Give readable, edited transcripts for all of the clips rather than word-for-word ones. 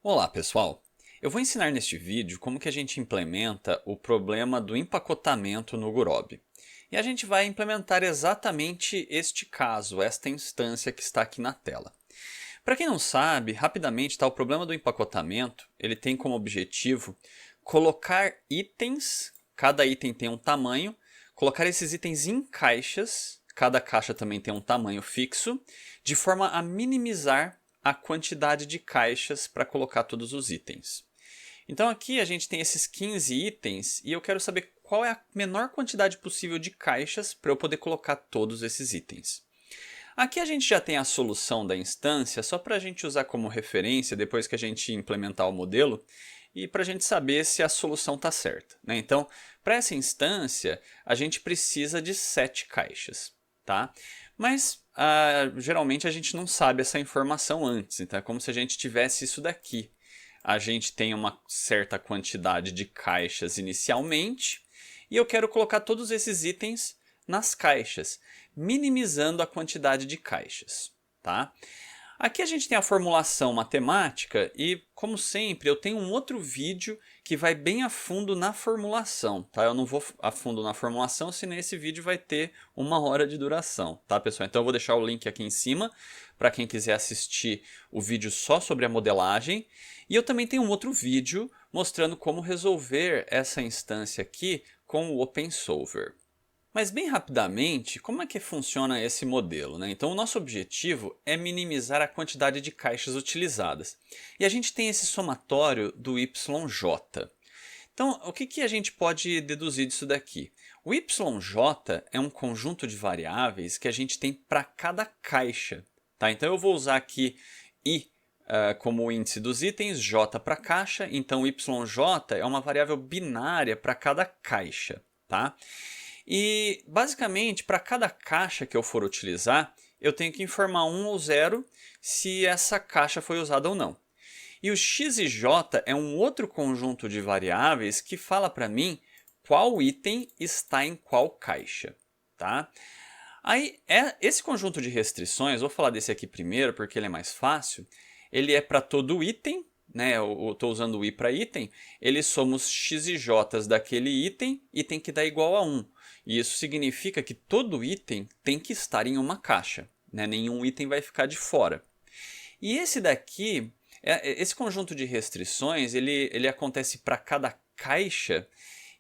Olá pessoal, eu vou ensinar neste vídeo como que a gente implementa o problema do empacotamento no Gurobi. E a gente vai implementar exatamente este caso, esta instância que está aqui na tela. Para quem não sabe, rapidamente, o problema do empacotamento, ele tem como objetivo colocar itens, cada item tem um tamanho, colocar esses itens em caixas, cada caixa também tem um tamanho fixo, de forma a minimizar a quantidade de caixas para colocar todos os itens. Então aqui a gente tem esses 15 itens e eu quero saber qual é a menor quantidade possível de caixas para eu poder colocar todos esses itens. Aqui a gente já tem a solução da instância, só para a gente usar como referência depois que a gente implementar o modelo e para a gente saber se a solução está certa, né? Então, para essa instância, a gente precisa de 7 caixas, tá? Mas geralmente a gente não sabe essa informação antes, então é como se a gente tivesse isso daqui. A gente tem uma certa quantidade de caixas inicialmente e eu quero colocar todos esses itens nas caixas, minimizando a quantidade de caixas, tá? Aqui a gente tem a formulação matemática e, como sempre, eu tenho um outro vídeo que vai bem a fundo na formulação, tá? Eu não vou a fundo na formulação, senão esse vídeo vai ter 1 hora de duração, tá, pessoal? Então eu vou deixar o link aqui em cima para quem quiser assistir o vídeo só sobre a modelagem. E eu também tenho um outro vídeo mostrando como resolver essa instância aqui com o OpenSolver. Mas bem rapidamente, como é que funciona esse modelo, né? Então o nosso objetivo é minimizar a quantidade de caixas utilizadas. E a gente tem esse somatório do YJ. Então o que a gente pode deduzir disso daqui? O YJ é um conjunto de variáveis que a gente tem para cada caixa. Tá? Então eu vou usar aqui I como o índice dos itens, J para caixa, então YJ é uma variável binária para cada caixa. Tá? E basicamente, para cada caixa que eu for utilizar, eu tenho que informar 1 ou 0 se essa caixa foi usada ou não. E o x e j é um outro conjunto de variáveis que fala para mim qual item está em qual caixa. Tá? Aí, esse conjunto de restrições, vou falar desse aqui primeiro porque ele é mais fácil, ele é para todo item, né? Eu estou usando o i para item, ele soma os x e j daquele item e tem que dar igual a 1. E isso significa que todo item tem que estar em uma caixa, né? Nenhum item vai ficar de fora. E esse daqui, esse conjunto de restrições, ele acontece para cada caixa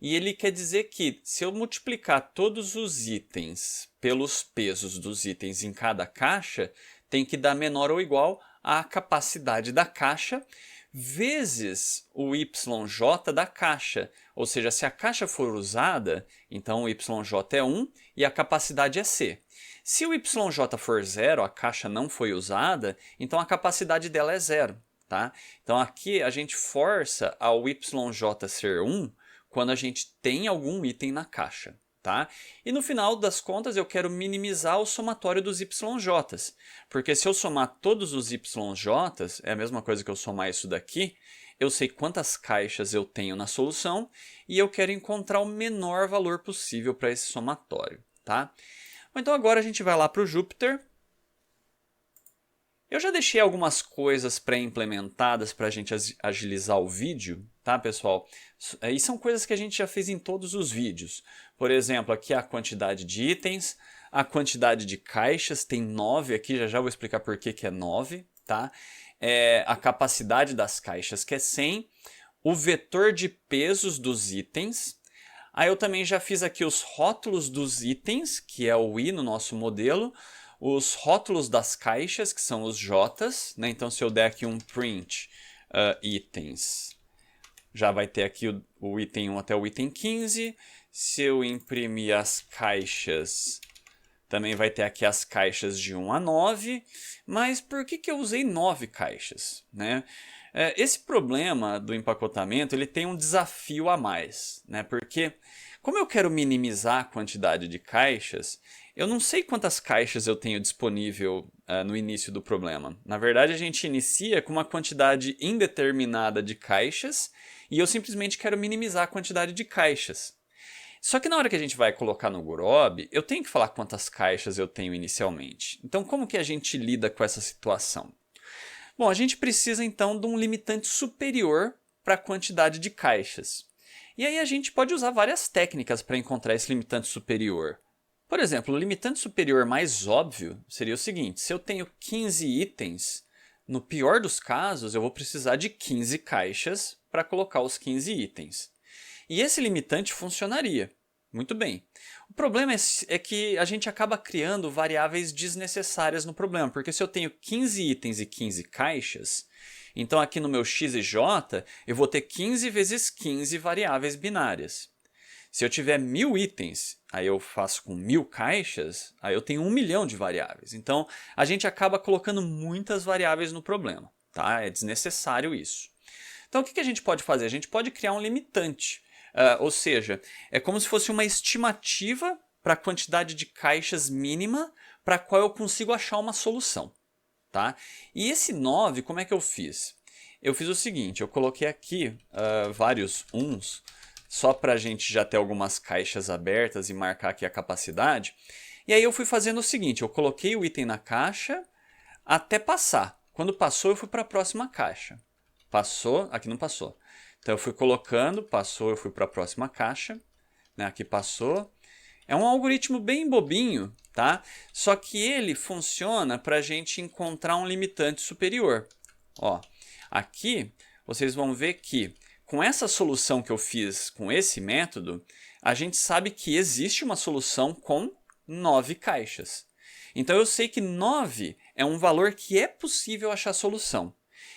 e ele quer dizer que se eu multiplicar todos os itens pelos pesos dos itens em cada caixa, tem que dar menor ou igual à capacidade da caixa vezes o YJ da caixa. Ou seja, se a caixa for usada, então o YJ é 1 e a capacidade é C. Se o YJ for 0, a caixa não foi usada, então a capacidade dela é 0. Tá? Então aqui a gente força ao YJ ser 1 quando a gente tem algum item na caixa. Tá? E no final das contas eu quero minimizar o somatório dos YJs, porque se eu somar todos os YJs, é a mesma coisa que eu somar isso daqui, eu sei quantas caixas eu tenho na solução e eu quero encontrar o menor valor possível para esse somatório. Tá? Então agora a gente vai lá para o Jupyter. Eu já deixei algumas coisas pré-implementadas para a gente agilizar o vídeo, tá, pessoal? E são coisas que a gente já fez em todos os vídeos. Por exemplo, aqui a quantidade de itens, a quantidade de caixas, tem 9 aqui, já vou explicar por que é 9, tá? A capacidade das caixas, que é 100, o vetor de pesos dos itens. Aí eu também já fiz aqui os rótulos dos itens, que é o I no nosso modelo, os rótulos das caixas, que são os J's, né? Então se eu der aqui um print itens, já vai ter aqui o item 1 até o item 15. Se eu imprimir as caixas, também vai ter aqui as caixas de 1 a 9. Mas por que eu usei 9 caixas, né? Esse problema do empacotamento ele tem um desafio a mais, né? Porque como eu quero minimizar a quantidade de caixas, eu não sei quantas caixas eu tenho disponível no início do problema. Na verdade, a gente inicia com uma quantidade indeterminada de caixas e eu simplesmente quero minimizar a quantidade de caixas. Só que na hora que a gente vai colocar no Gurobi, eu tenho que falar quantas caixas eu tenho inicialmente. Então, como que a gente lida com essa situação? Bom, a gente precisa então de um limitante superior para a quantidade de caixas. E aí a gente pode usar várias técnicas para encontrar esse limitante superior. Por exemplo, o limitante superior mais óbvio seria o seguinte: se eu tenho 15 itens, no pior dos casos eu vou precisar de 15 caixas para colocar os 15 itens. E esse limitante funcionaria. Muito bem. O problema é que a gente acaba criando variáveis desnecessárias no problema, porque se eu tenho 15 itens e 15 caixas, então aqui no meu x e j eu vou ter 15 vezes 15 variáveis binárias. Se eu tiver 1000 itens, aí eu faço com 1000 caixas, aí eu tenho 1 milhão de variáveis. Então a gente acaba colocando muitas variáveis no problema, tá? É desnecessário isso. Então o que a gente pode fazer? A gente pode criar um limitante. Ou seja, é como se fosse uma estimativa para a quantidade de caixas mínima para a qual eu consigo achar uma solução. Tá? E esse 9, como é que eu fiz? Eu fiz o seguinte, eu coloquei aqui vários uns, só para a gente já ter algumas caixas abertas e marcar aqui a capacidade. E aí eu fui fazendo o seguinte, eu coloquei o item na caixa até passar. Quando passou, eu fui para a próxima caixa. Passou, aqui não passou. Então eu fui colocando, passou, eu fui para a próxima caixa, né? Aqui passou. É um algoritmo bem bobinho, tá? Só que ele funciona para a gente encontrar um limitante superior. Ó, aqui vocês vão ver que com essa solução que eu fiz com esse método, a gente sabe que existe uma solução com 9 caixas. Então eu sei que 9 é um valor que é possível achar solução.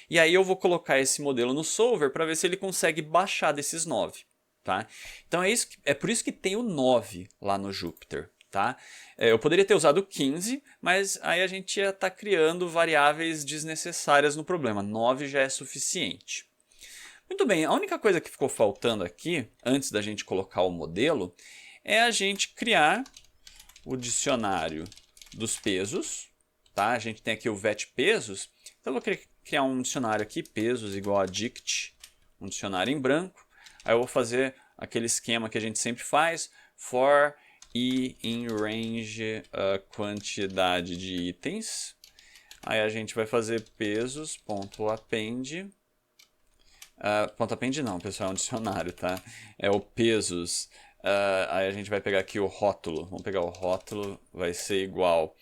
E aí eu vou colocar esse modelo no solver para ver se ele consegue baixar desses 9. Tá? Então é por isso que tem o 9 lá no Jupyter. Tá? Eu poderia ter usado 15, mas aí a gente ia estar criando variáveis desnecessárias no problema. 9 já é suficiente. Muito bem, a única coisa que ficou faltando aqui, antes da gente colocar o modelo, é a gente criar o dicionário dos pesos. Tá? A gente tem aqui o vet pesos. Então eu vou criar um dicionário aqui, pesos igual a dict, um dicionário em branco. Aí eu vou fazer aquele esquema que a gente sempre faz, for i in range quantidade de itens. Aí a gente vai fazer pesos.append. Ponto append não, pessoal, é um dicionário, tá? É o pesos. Aí a gente vai pegar aqui o rótulo. Vamos pegar o rótulo, vai ser igual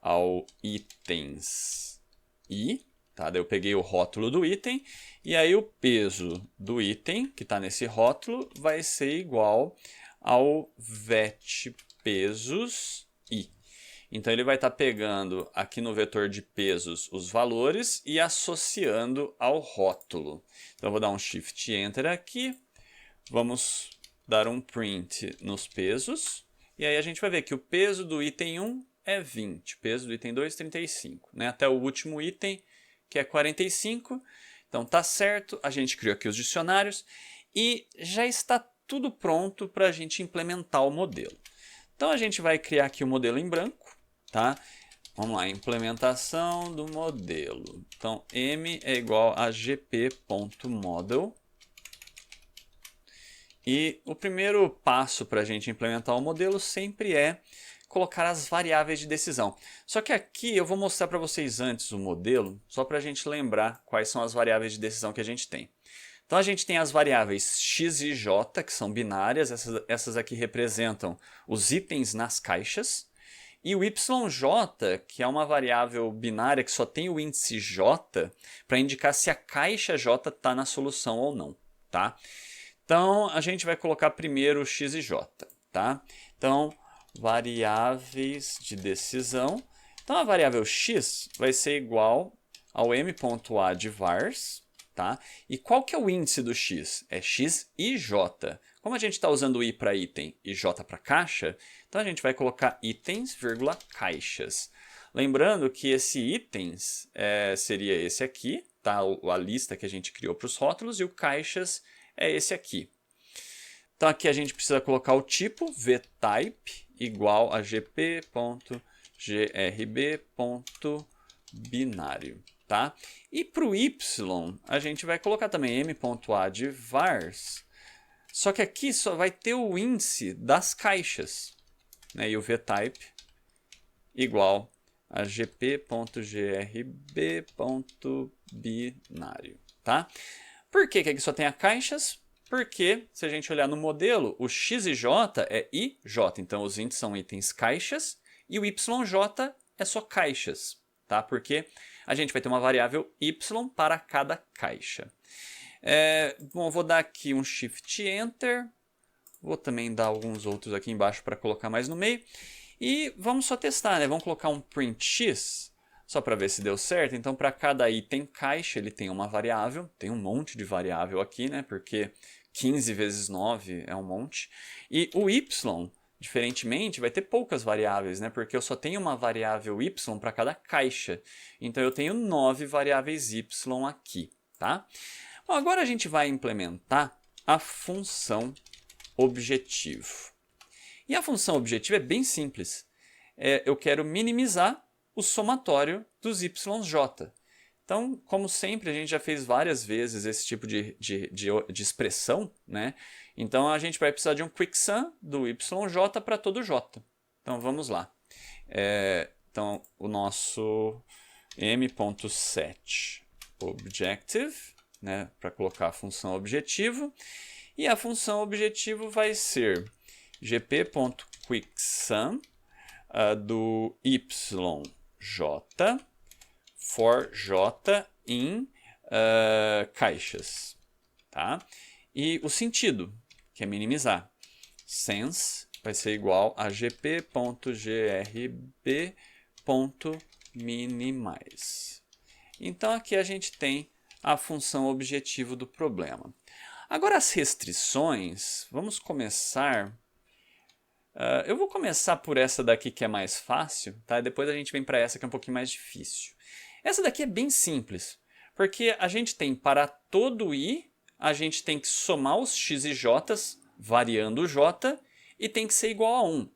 ao itens i. Tá? Daí eu peguei o rótulo do item e aí o peso do item que está nesse rótulo vai ser igual ao vet pesos i. Então ele vai estar pegando aqui no vetor de pesos os valores e associando ao rótulo. Então eu vou dar um Shift Enter aqui, vamos dar um print nos pesos e aí a gente vai ver que o peso do item 1 é 20, o peso do item 2 é 35, né? Até o último item, que é 45. Então tá certo, a gente criou aqui os dicionários e já está tudo pronto para a gente implementar o modelo. Então a gente vai criar aqui o modelo em branco, tá? Vamos lá, implementação do modelo. Então m é igual a gp.model. E o primeiro passo para a gente implementar o modelo sempre é colocar as variáveis de decisão. Só que aqui eu vou mostrar para vocês antes o modelo, só para a gente lembrar quais são as variáveis de decisão que a gente tem. Então a gente tem as variáveis x e j, que são binárias, essas aqui representam os itens nas caixas, e o yj, que é uma variável binária que só tem o índice j, para indicar se a caixa j está na solução ou não. Tá? Então a gente vai colocar primeiro x e j. Tá? Então, variáveis de decisão. Então a variável x vai ser igual ao m.a de vars, tá? E qual que é o índice do x? É x e j. Como a gente está usando i para item e j para caixa, então a gente vai colocar itens, vírgula, caixas. Lembrando que esse itens seria esse aqui, tá? A lista que a gente criou para os rótulos, e o caixas é esse aqui. Então aqui a gente precisa colocar o tipo vtype igual a gp.grb.binário, tá? E para o y a gente vai colocar também m.a de vars, só que aqui só vai ter o índice das caixas, né? E o vtype igual a gp.grb.binário, tá? Por que que aqui só tem a caixas? Porque, se a gente olhar no modelo, o x e j é ij, então os índices são itens caixas, e o yj é só caixas, tá? Porque a gente vai ter uma variável y para cada caixa. Bom, eu vou dar aqui um Shift Enter, vou também dar alguns outros aqui embaixo para colocar mais no meio, e vamos só testar, né? Vamos colocar um print x, só para ver se deu certo. Então, para cada item caixa, ele tem uma variável, tem um monte de variável aqui, né? Porque 15 vezes 9 é um monte. E o y, diferentemente, vai ter poucas variáveis, né? Porque eu só tenho uma variável y para cada caixa. Então, eu tenho 9 variáveis y aqui, tá? Bom, agora a gente vai implementar a função objetivo. E a função objetivo é bem simples. Eu quero minimizar o somatório dos yj. Então, como sempre, a gente já fez várias vezes esse tipo de expressão, né? Então, a gente vai precisar de um quicksum do yj para todo j. Então, vamos lá. Então, o nosso m.set objective, né, para colocar a função objetivo. E a função objetivo vai ser gp.quicksum do yj for j em caixas, tá? E o sentido, que é minimizar. Sense vai ser igual a gp.grb.minimize. Então aqui a gente tem a função objetivo do problema. Agora as restrições, vamos começar... eu vou começar por essa daqui que é mais fácil, tá? Depois a gente vem para essa que é um pouquinho mais difícil. Essa daqui é bem simples, porque a gente tem para todo i, a gente tem que somar os x e j, variando o j, e tem que ser igual a 1.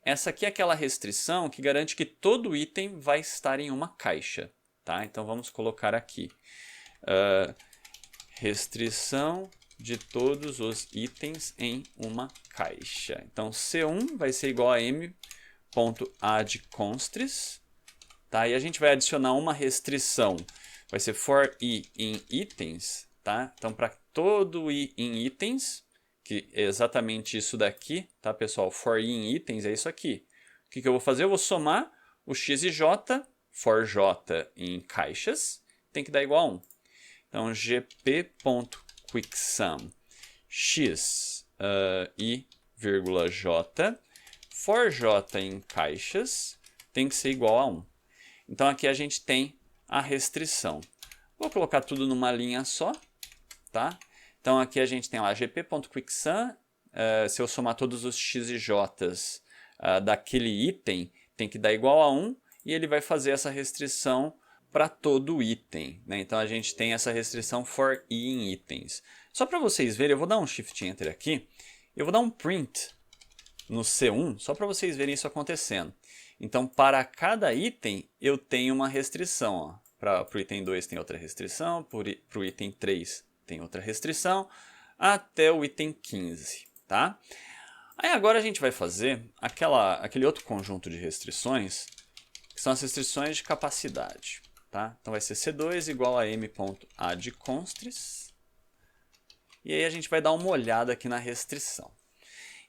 Essa aqui é aquela restrição que garante que todo item vai estar em uma caixa, tá? Então vamos colocar aqui. Restrição de todos os itens em uma caixa. Então, C1 vai ser igual a m.addConstants, tá? E a gente vai adicionar uma restrição, vai ser for i em itens, tá? Então, para todo i em itens, que é exatamente isso daqui, tá, pessoal? For i em itens é isso aqui. O que eu vou fazer? Eu vou somar o x e j, for j em caixas, tem que dar igual a 1. Então, gp.quicksum x i, j, for j em caixas, tem que ser igual a 1. Então, aqui a gente tem a restrição. Vou colocar tudo numa linha só, tá? Então, aqui a gente tem lá gp.quicksum, se eu somar todos os x e j daquele item, tem que dar igual a 1, e ele vai fazer essa restrição para todo item, né? Então a gente tem essa restrição for i em itens. Só para vocês verem, eu vou dar um Shift Enter aqui, eu vou dar um print no C1, só para vocês verem isso acontecendo. Então, para cada item, eu tenho uma restrição. Para o item 2 tem outra restrição, para o item 3 tem outra restrição, até o item 15, tá? Aí agora a gente vai fazer aquele outro conjunto de restrições, que são as restrições de capacidade. Tá? Então vai ser C2 igual a m.addConstants. E aí a gente vai dar uma olhada aqui na restrição.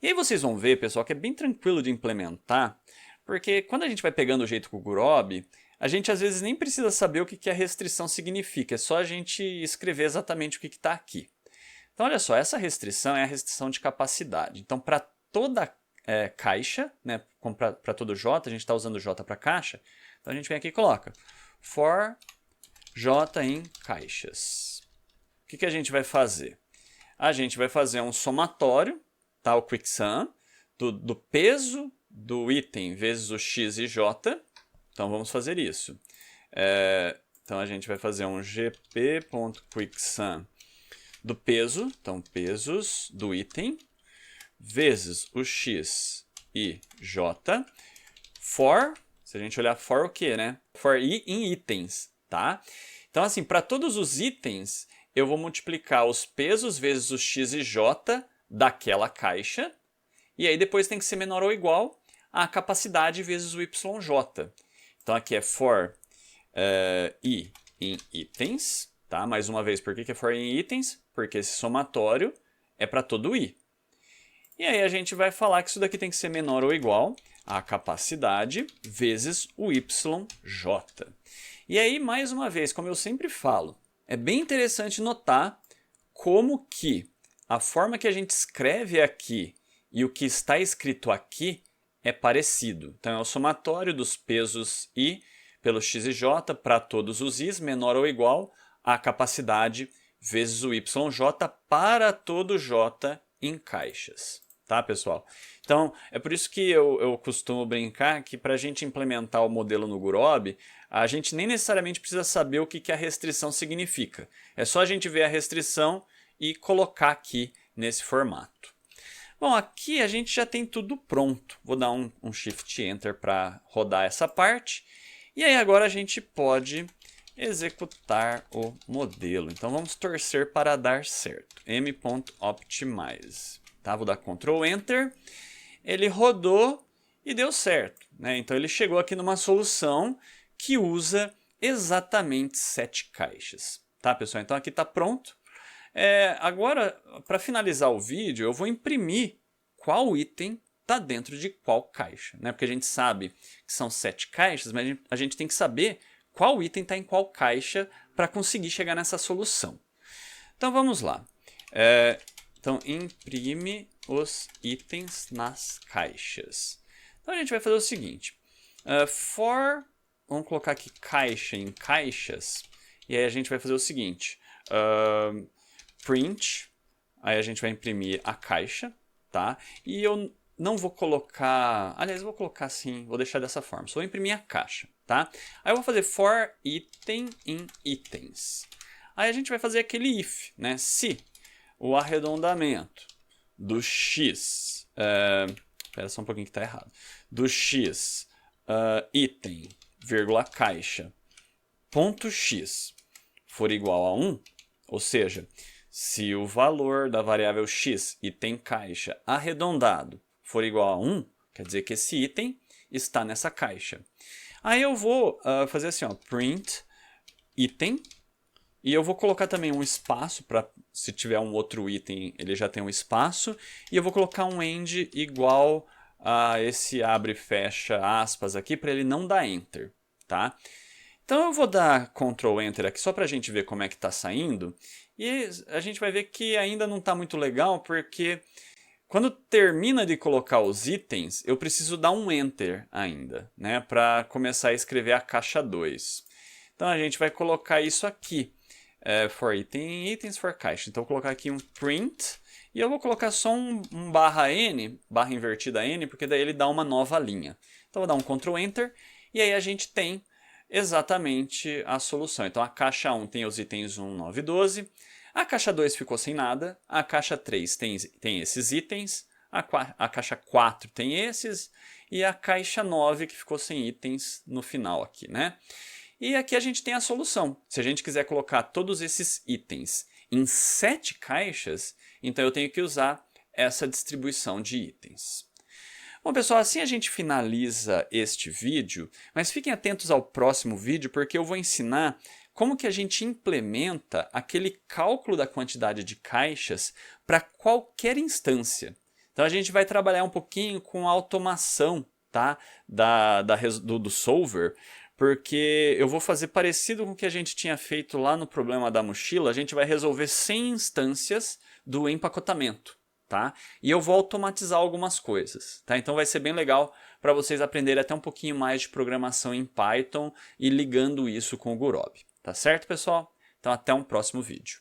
E aí vocês vão ver, pessoal, que é bem tranquilo de implementar, porque quando a gente vai pegando o jeito com o Gurobi, a gente às vezes nem precisa saber o que a restrição significa, é só a gente escrever exatamente o que está aqui. Então olha só, essa restrição é a restrição de capacidade. Então para toda caixa, né, para todo J, a gente está usando J para caixa, então a gente vem aqui e coloca for j em caixas. O que a gente vai fazer? A gente vai fazer um somatório, tá, o quicksum, do peso do item vezes o x e j. Então vamos fazer isso. Então a gente vai fazer um gp.quicksum do peso, então pesos do item, vezes o x e j, for... Se a gente olhar for o quê, né? For i em itens, tá? Então, assim, para todos os itens, eu vou multiplicar os pesos vezes o x e j daquela caixa. E aí depois tem que ser menor ou igual a capacidade vezes o yj. Então aqui é for i em itens, tá? Mais uma vez, por que é for i em itens? Porque esse somatório é para todo i. E aí a gente vai falar que isso daqui tem que ser menor ou igual a capacidade vezes o YJ. E aí, mais uma vez, como eu sempre falo, é bem interessante notar como que a forma que a gente escreve aqui e o que está escrito aqui é parecido. Então, é o somatório dos pesos I pelo x e j para todos os i's menor ou igual a capacidade vezes o YJ para todo J em caixas. Tá, pessoal? Então, é por isso que eu costumo brincar que para a gente implementar o modelo no Gurobi, a gente nem necessariamente precisa saber o que a restrição significa. É só a gente ver a restrição e colocar aqui nesse formato. Bom, aqui a gente já tem tudo pronto. Vou dar um Shift Enter para rodar essa parte. E aí agora a gente pode executar o modelo. Então vamos torcer para dar certo. m.optimize. Tá? Vou dar Ctrl Enter. Ele rodou e deu certo, né? Então ele chegou aqui numa solução que usa exatamente 7 caixas. Tá, pessoal? Então aqui está pronto. Agora, para finalizar o vídeo, eu vou imprimir qual item está dentro de qual caixa, né? Porque a gente sabe que são 7 caixas, mas a gente tem que saber qual item está em qual caixa para conseguir chegar nessa solução. Então vamos lá. Então imprime os itens nas caixas. Então a gente vai fazer o seguinte. Vamos colocar aqui caixa em caixas. E aí a gente vai fazer o seguinte. Print. Aí a gente vai imprimir a caixa. Tá? E eu não vou colocar... Aliás, eu vou colocar assim. Vou deixar dessa forma. Só vou imprimir a caixa. Tá? Aí eu vou fazer for item em itens. Aí a gente vai fazer aquele if. Né? Se o arredondamento do x... Espera só um pouquinho que está errado. Do x item, vírgula, caixa, ponto x for igual a 1, ou seja, se o valor da variável x, item caixa, arredondado, for igual a 1, quer dizer que esse item está nessa caixa. Aí eu vou fazer assim, ó, print item, e eu vou colocar também um espaço, para se tiver um outro item, ele já tem um espaço, e eu vou colocar um end igual a esse abre e fecha aspas aqui, para ele não dar enter, tá? Então eu vou dar Ctrl Enter aqui só para a gente ver como é que está saindo. E a gente vai ver que ainda não está muito legal, porque quando termina de colocar os itens, eu preciso dar um Enter ainda, né, para começar a escrever a caixa 2. Então a gente vai colocar isso aqui. For item, itens for caixa. Então eu vou colocar aqui um print. E eu vou colocar só um barra N, barra invertida N, porque daí ele dá uma nova linha. Então eu vou dar um Ctrl Enter. E aí a gente tem exatamente a solução. Então a caixa 1 tem os itens 1, 9 e 12. A caixa 2 ficou sem nada. A caixa 3 tem esses itens. A caixa 4 tem esses. E a caixa 9 que ficou sem itens no final aqui, né? E aqui a gente tem a solução. Se a gente quiser colocar todos esses itens em 7 caixas, então eu tenho que usar essa distribuição de itens. Bom, pessoal, assim a gente finaliza este vídeo, mas fiquem atentos ao próximo vídeo, porque eu vou ensinar como que a gente implementa aquele cálculo da quantidade de caixas para qualquer instância. Então a gente vai trabalhar um pouquinho com a automação, tá? do solver, porque eu vou fazer parecido com o que a gente tinha feito lá no problema da mochila. A gente vai resolver 100 instâncias do empacotamento, tá? E eu vou automatizar algumas coisas, tá? Então vai ser bem legal para vocês aprenderem até um pouquinho mais de programação em Python e ligando isso com o Gurobi, tá certo, pessoal? Então até um próximo vídeo.